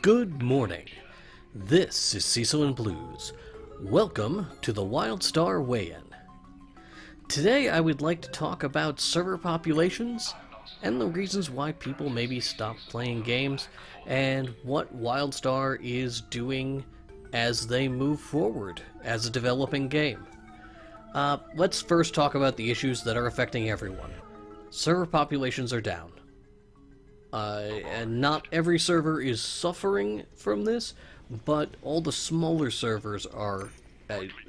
Good morning. This is Cecil and Blues. Welcome to the Wildstar Weigh-In. Today I would like to talk about server populations and the reasons why people maybe stop playing games and what Wildstar is doing as they move forward as a developing game. Let's first talk about the issues that are affecting everyone. Server populations are down. And not every server is suffering from this, but all the smaller servers are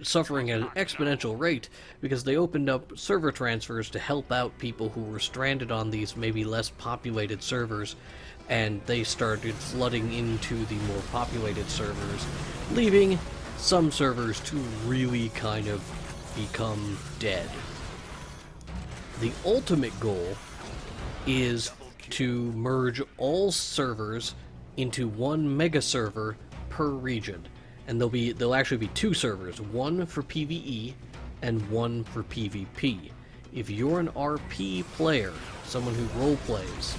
suffering at an exponential rate because they opened up server transfers to help out people who were stranded on these maybe less populated servers, and they started flooding into the more populated servers, leaving some servers to really kind of become dead. The ultimate goal is to merge all servers into one mega server per region, and there'll actually be two servers, one for PvE and one for PvP. If you're an RP player, someone who role plays,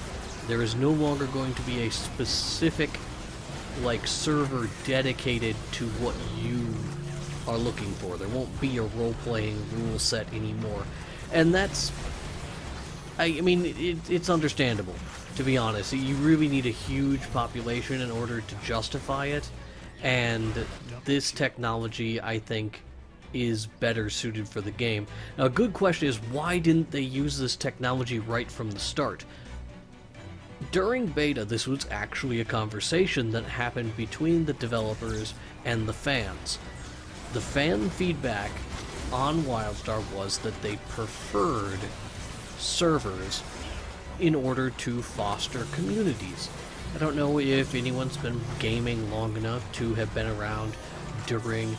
there is no longer going to be a specific server dedicated to what you are looking for. There won't be a role-playing rule set anymore, and that's it's understandable, to be honest. You really need a huge population in order to justify it, and this technology, I think, is better suited for the game. Now, a good question is, why didn't they use this technology right from the start? During beta, this was actually a conversation that happened between the developers and the fans. The fan feedback on Wildstar was that they preferred servers in order to foster communities. I don't know if anyone's been gaming long enough to have been around during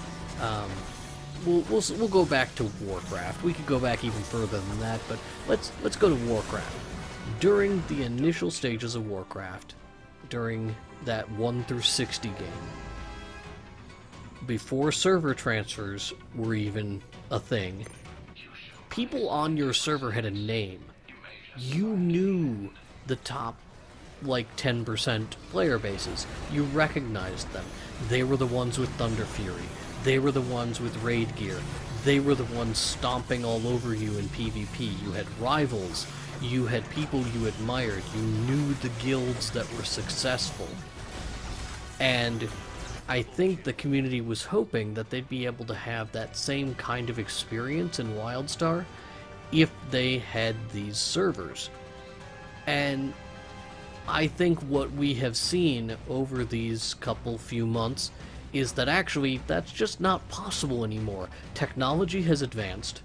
we'll go back to Warcraft. We could go back even further than that, but let's go to Warcraft. During the initial stages of Warcraft, during that 1 through 60 game, before server transfers were even a thing, people on your server had a name. You knew the top 10% player bases. You recognized them. They were the ones with Thunder Fury. They were the ones with raid gear. They were the ones stomping all over you in PvP. You had rivals. You had people you admired. You knew the guilds that were successful. And I think the community was hoping that they'd be able to have that same kind of experience in Wildstar if they had these servers. And I think what we have seen over these few months is that actually that's just not possible anymore. Technology has advanced,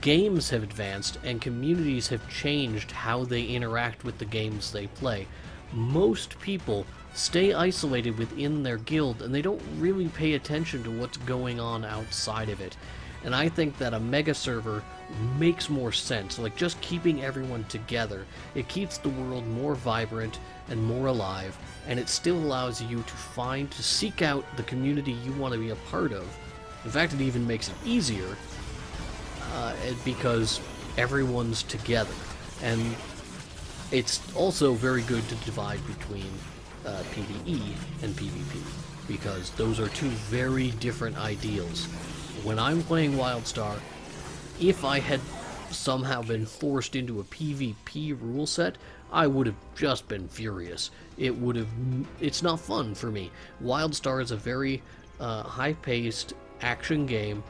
games have advanced, and communities have changed how they interact with the games they play. Most people stay isolated within their guild, and they don't really pay attention to what's going on outside of it. And I think that a mega server makes more sense, just keeping everyone together. It keeps the world more vibrant and more alive, and it still allows you to seek out the community you want to be a part of. In fact, it even makes it easier because everyone's together. And it's also very good to divide between PvE and PvP, because those are two very different ideals. When I'm playing Wildstar, if I had somehow been forced into a PvP rule set, I would have just been furious. It's not fun for me. Wildstar is a very high-paced action game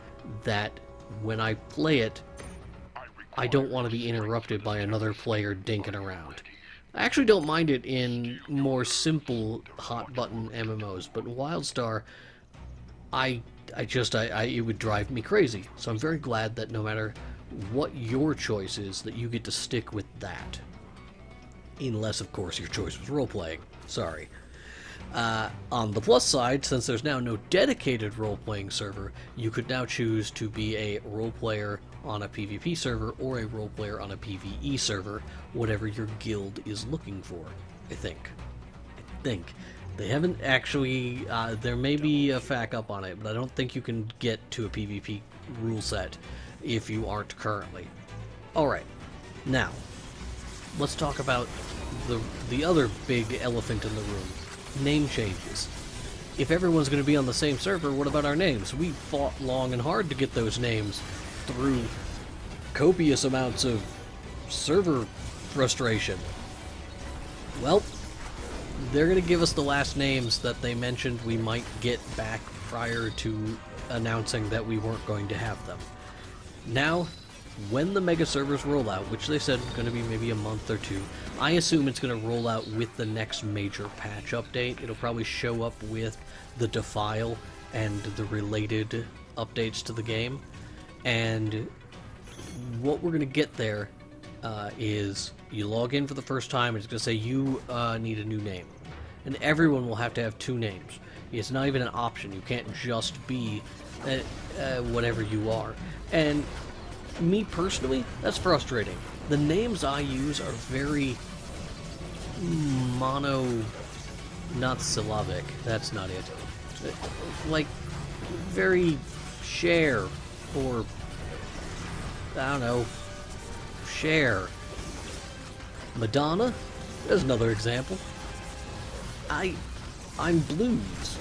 that when I play it, I don't want to be interrupted by another player dinking around. I actually don't mind it in more simple hot-button MMOs, but Wildstar, it would drive me crazy. So I'm very glad that no matter what your choice is, that you get to stick with that. Unless, of course, your choice was role-playing. Sorry. On the plus side, since there's now no dedicated role-playing server, you could now choose to be a role-player on a PvP server or a role-player on a PvE server, whatever your guild is looking for, I think. They haven't actually, there may be a FAQ up on it, but I don't think you can get to a PvP rule set if you aren't currently. Alright, now, let's talk about the other big elephant in the room. name changes. If everyone's going to be on the same server, what about our names? We fought long and hard to get those names through copious amounts of server frustration. Well, they're going to give us the last names that they mentioned we might get back prior to announcing that we weren't going to have them. Now, when the mega servers roll out, which they said was going to be maybe a month or two, I assume it's going to roll out with the next major patch update. It'll probably show up with the Defile and the related updates to the game. And what we're going to get there is you log in for the first time, and it's going to say you need a new name. And everyone will have to have two names. It's not even an option. You can't just be whatever you are. And me personally, that's frustrating. The names I use are very not syllabic. That's not it. Like, very share, or, I don't know, share. Madonna? There's another example. I'm Blues.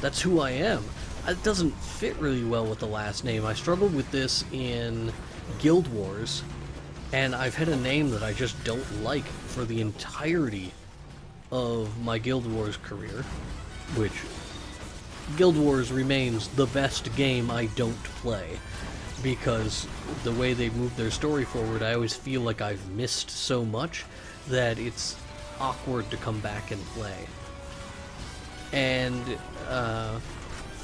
That's who I am. It doesn't fit really well with the last name. I struggled with this in Guild Wars, and I've had a name that I just don't like for the entirety of my Guild Wars career, which Guild Wars remains the best game I don't play, because the way they move their story forward, I always feel like I've missed so much that it's awkward to come back and play. And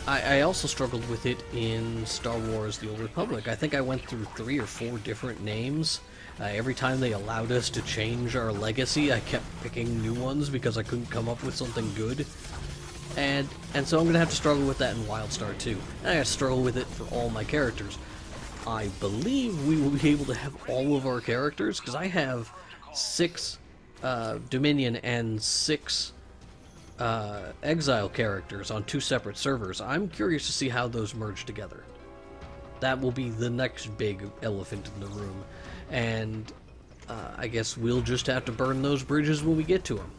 I also struggled with it in Star Wars The Old Republic. I think I went through 3 or 4 different names. Every time they allowed us to change our legacy, I kept picking new ones because I couldn't come up with something good. And so I'm going to have to struggle with that in Wildstar too. And I have to struggle with it for all my characters. I believe we will be able to have all of our characters, because I have 6 Dominion and 6 Exile characters on 2 separate servers. I'm curious to see how those merge together. That will be the next big elephant in the room, and I guess we'll just have to burn those bridges when we get to them.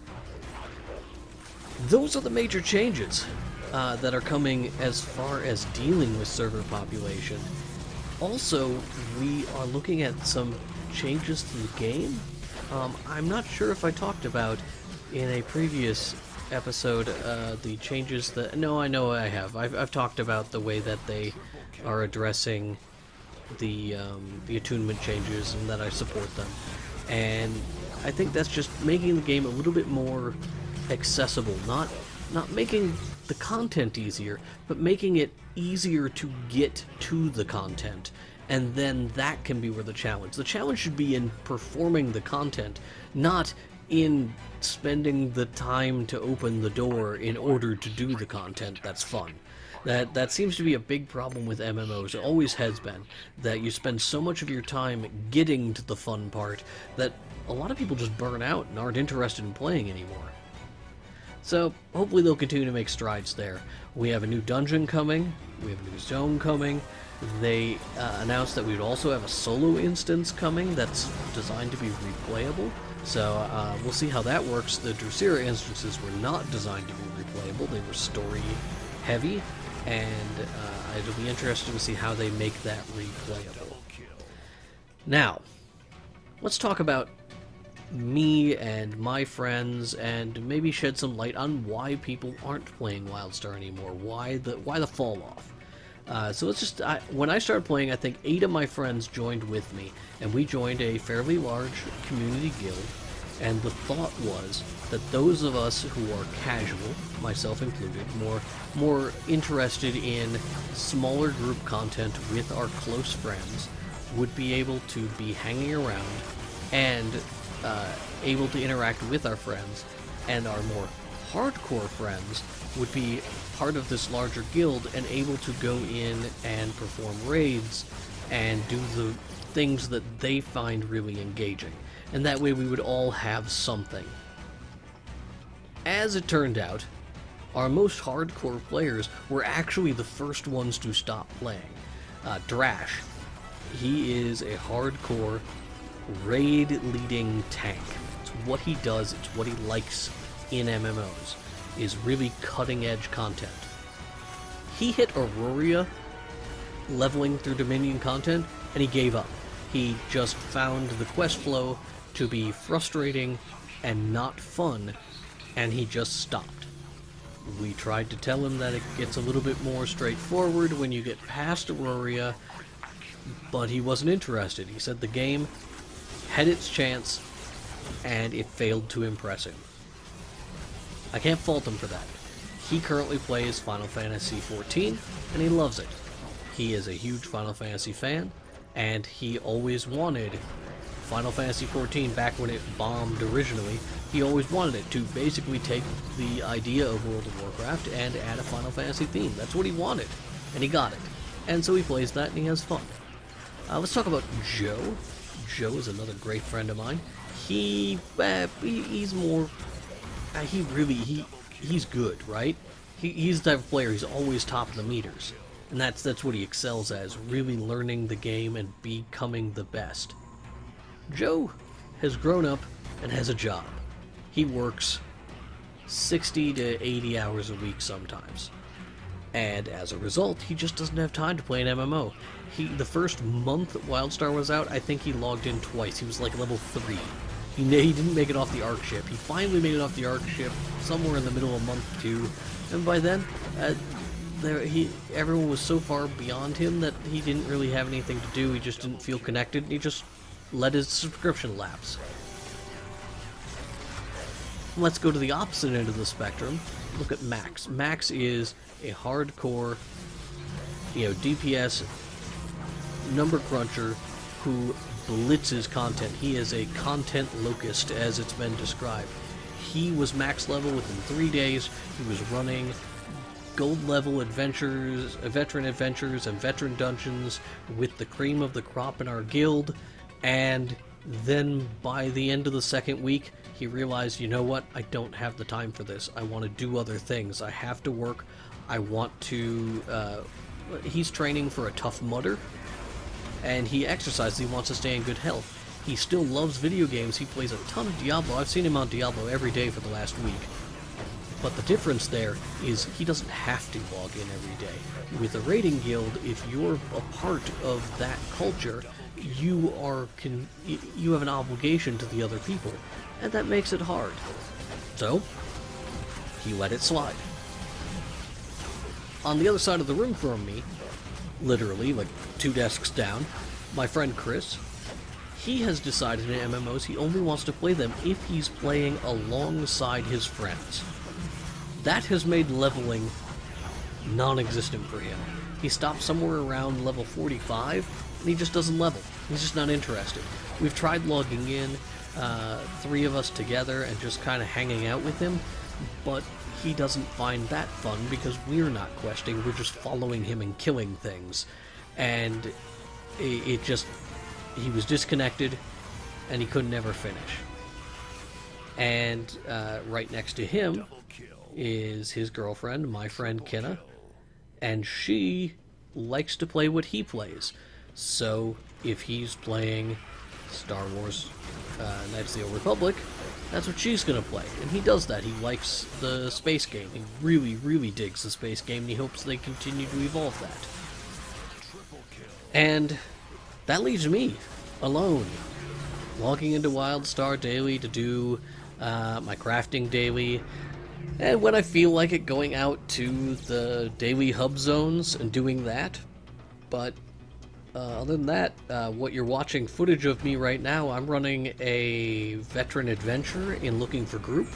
Those are the major changes that are coming as far as dealing with server population. Also, we are looking at some changes to the game. I'm not sure if I talked about in a previous episode the changes that... No, I know I have. I've talked about the way that they are addressing the attunement changes, and that I support them. And I think that's just making the game a little bit more accessible. Not making the content easier, but making it easier to get to the content. And then that can be where the challenge should be in performing the content, not in spending the time to open the door in order to do the content that's fun. That seems to be a big problem with MMOs. It always has been, that you spend so much of your time getting to the fun part that a lot of people just burn out and aren't interested in playing anymore. So hopefully they'll continue to make strides there. We have a new dungeon coming, we have a new zone coming. They announced that we would also have a solo instance coming that's designed to be replayable. So we'll see how that works. The Drusilla instances were not designed to be replayable. They were story heavy, and it'll be interesting to see how they make that replayable. Now, let's talk about me and my friends, and maybe shed some light on why people aren't playing Wildstar anymore. Why the fall off? So let's just, when I started playing, I think 8 of my friends joined with me, and we joined a fairly large community guild, and the thought was that those of us who are casual, myself included, more interested in smaller group content with our close friends, would be able to be hanging around and able to interact with our friends, and our more hardcore friends would be part of this larger guild and able to go in and perform raids and do the things that they find really engaging. And that way we would all have something. As it turned out, our most hardcore players were actually the first ones to stop playing. Drash, he is a hardcore raid leading tank. It's what he does, it's what he likes in MMOs. is really cutting-edge content. He hit Aurora leveling through Dominion content, and he gave up. He just found the quest flow to be frustrating and not fun, and he just stopped. We tried to tell him that it gets a little bit more straightforward when you get past Aurora, but he wasn't interested. He said the game had its chance, and it failed to impress him. I can't fault him for that. He currently plays Final Fantasy XIV, and he loves it. He is a huge Final Fantasy fan, and he always wanted Final Fantasy XIV, back when it bombed originally, he always wanted it to basically take the idea of World of Warcraft and add a Final Fantasy theme. That's what he wanted, and he got it. And so he plays that, and he has fun. Let's talk about Joe. Joe is another great friend of mine. He's more... he's good, right? He's the type of player, he's always top of the meters. And that's what he excels as, really learning the game and becoming the best. Joe has grown up and has a job. He works 60 to 80 hours a week sometimes. And as a result, he just doesn't have time to play an MMO. The first month Wildstar was out, I think he logged in twice. He was like level 3. He didn't make it off the Ark ship. He finally made it off the Ark ship somewhere in the middle of month 2. And by then, everyone was so far beyond him that he didn't really have anything to do. He just didn't feel connected, and he just let his subscription lapse. Let's go to the opposite end of the spectrum. Look at Max. Max is a hardcore, DPS number cruncher who blitzes content. He is a content locust, as it's been described. He was max level within 3 days. He was running gold level adventures, veteran adventures, and veteran dungeons with the cream of the crop in our guild. And then by the end of the second week, he realized, you know what, I don't have the time for this. I want to do other things. I have to work. I want to... he's training for a Tough Mudder, and he exercises. He wants to stay in good health. He still loves video games. He plays a ton of Diablo. I've seen him on Diablo every day for the last week. But the difference there is he doesn't have to log in every day. With a raiding guild, if you're a part of that culture, you have an obligation to the other people, and that makes it hard. So, he let it slide. On the other side of the room from me, literally, like 2 desks down, my friend Chris, he has decided in MMOs he only wants to play them if he's playing alongside his friends. That has made leveling non-existent for him. He stopped somewhere around level 45, and he just doesn't level. He's just not interested. We've tried logging in, 3 of us together, and just kind of hanging out with him, but he doesn't find that fun because we're not questing, we're just following him and killing things. And he was disconnected, and he could never finish. And right next to him is his girlfriend, my friend Kenna, and she likes to play what he plays. So if he's playing Star Wars Knights of the Old Republic, that's what she's going to play. And he does that. He likes the space game. He really, really digs the space game, and he hopes they continue to evolve that. And that leaves me alone, logging into Wildstar daily to do my crafting daily, and when I feel like it, going out to the daily hub zones and doing that. But other than that, what you're watching footage of me right now, I'm running a veteran adventure in Looking for Group.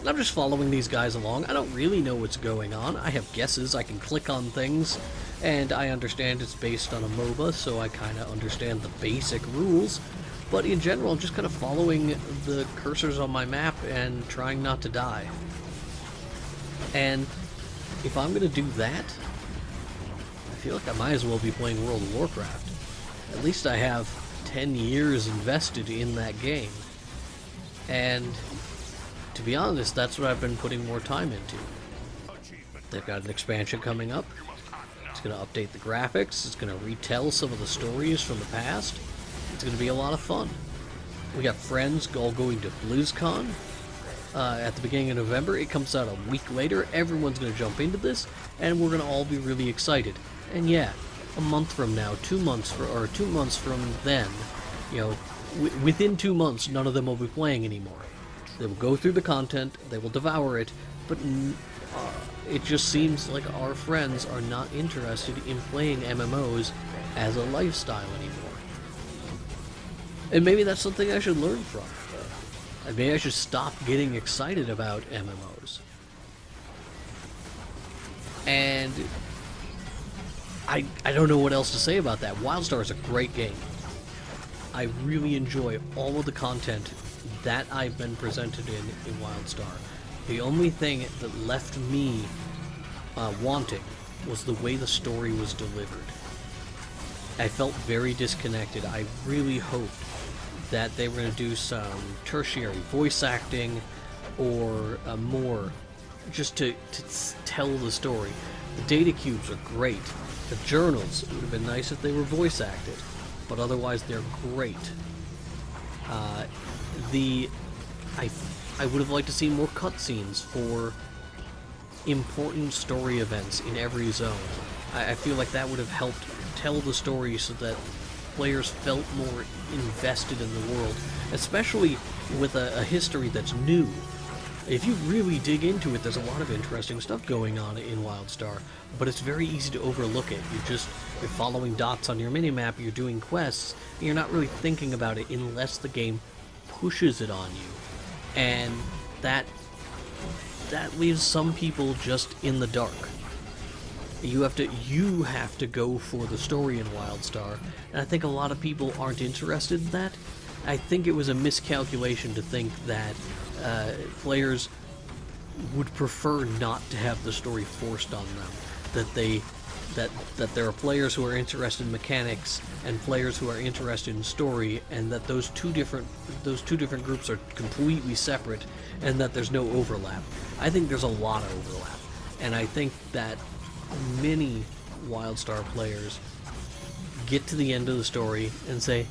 And I'm just following these guys along. I don't really know what's going on. I have guesses. I can click on things, and I understand it's based on a MOBA, so I kind of understand the basic rules. But in general, I'm just kind of following the cursors on my map and trying not to die. And if I'm going to do that, I feel like I might as well be playing World of Warcraft. At least I have 10 years invested in that game. And to be honest, that's what I've been putting more time into. They've got an expansion coming up. It's going to update the graphics. It's going to retell some of the stories from the past. It's going to be a lot of fun. We got friends all going to BlizzCon. at the beginning of November. It comes out a week later. Everyone's going to jump into this, and we're going to all be really excited. And yeah, a month from now, 2 months or 2 months from then, you know, within 2 months, none of them will be playing anymore. They will go through the content, they will devour it, but it just seems like our friends are not interested in playing MMOs as a lifestyle anymore. And maybe that's something I should learn from. Maybe I should stop getting excited about MMOs. And I don't know what else to say about that. Wildstar is a great game. I really enjoy all of the content that I've been presented in Wildstar. The only thing that left me wanting was the way the story was delivered. I felt very disconnected. I really hoped that they were going to do some tertiary voice acting or more just to tell the story. The data cubes are great. The journals, it would have been nice if they were voice acted, but otherwise they're great. I would have liked to see more cutscenes for important story events in every zone. I feel like that would have helped tell the story so that players felt more invested in the world, especially with a history that's new. If you really dig into it, there's a lot of interesting stuff going on in Wildstar, but it's very easy to overlook it. You're following dots on your minimap, you're doing quests, and you're not really thinking about it unless the game pushes it on you. And that leaves some people just in the dark. You have to go for the story in Wildstar, and I think a lot of people aren't interested in that. I think it was a miscalculation to think that players would prefer not to have the story forced on them. That there are players who are interested in mechanics and players who are interested in story, and that those two different groups are completely separate, and that there's no overlap. I think there's a lot of overlap, and I think that many Wildstar players get to the end of the story and say,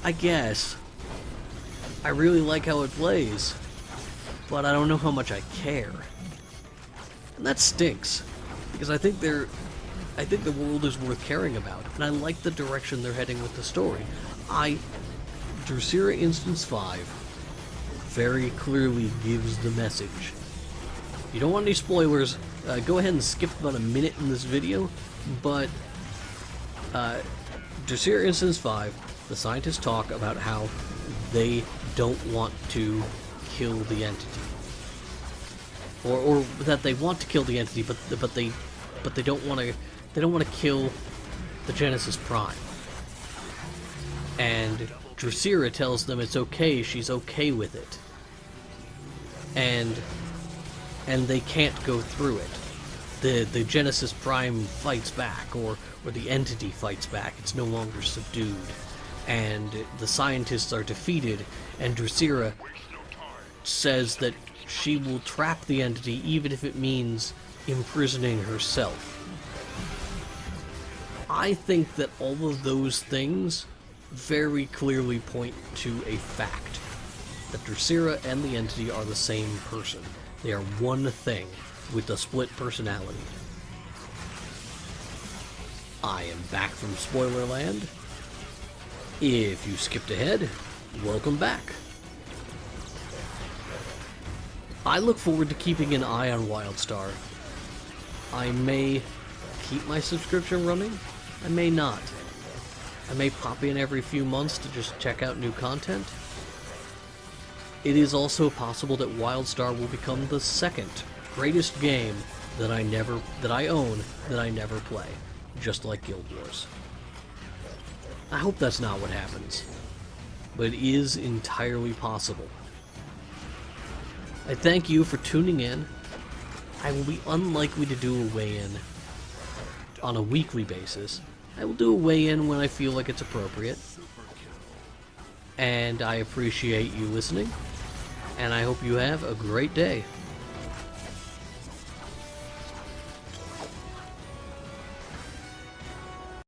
I guess I really like how it plays, but I don't know how much I care. And that stinks, because I think the world is worth caring about, and I like the direction they're heading with the story. Drusilla Instance 5 very clearly gives the message. You don't want any spoilers, go ahead and skip about a minute in this video, but Drusilla Instance 5, the scientists talk about how they don't want to kill the entity. Or that they want to kill the entity, but they don't want to kill the Genesis Prime. And Drusilla tells them it's okay, she's okay with it. And they can't go through it. The Genesis Prime fights back, or the entity fights back. It's no longer subdued. And the scientists are defeated, and Drusilla says that she will trap the entity even if it means imprisoning herself. I think that all of those things very clearly point to a fact. That Drusilla and the entity are the same person. They are one thing with a split personality. I am back from Spoilerland. If you skipped ahead, welcome back. I look forward to keeping an eye on Wildstar. I may keep my subscription running, I may not. I may pop in every few months to just check out new content. It is also possible that Wildstar will become the second greatest game that I own that I never play, just like Guild Wars. I hope that's not what happens, but it is entirely possible. I thank you for tuning in. I will be unlikely to do a weigh-in on a weekly basis. I will do a weigh-in when I feel like it's appropriate. And I appreciate you listening, and I hope you have a great day.